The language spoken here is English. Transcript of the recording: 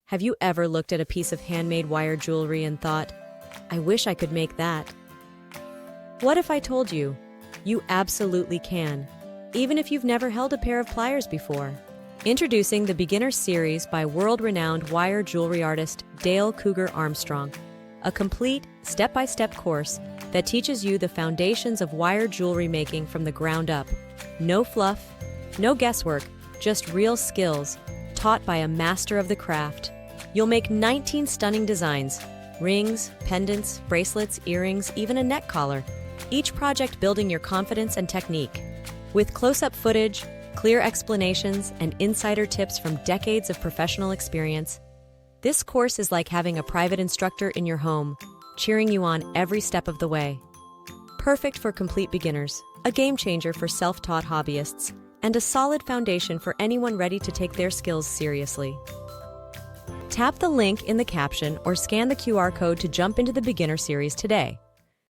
Have you ever looked at a piece of handmade wire jewelry and thought, I wish I could make that? What if I told you, you absolutely can, even if you've never held a pair of pliers before? Introducing the Beginner Series by world-renowned wire jewelry artist Dale Cougar Armstrong, a complete, step-by-step course that teaches you the foundations of wire jewelry making from the ground up. No fluff, no guesswork, just real skills, taught by a master of the craft. You'll make 19 stunning designs: rings, pendants, bracelets, earrings, even a neck collar, each project building your confidence and technique. With close-up footage, clear explanations, and insider tips from decades of professional experience, this course is like having a private instructor in your home, cheering you on every step of the way. Perfect for complete beginners, a game changer for self-taught hobbyists, and a solid foundation for anyone ready to take their skills seriously. Tap the link in the caption or scan the QR code to jump into the Beginner Series today.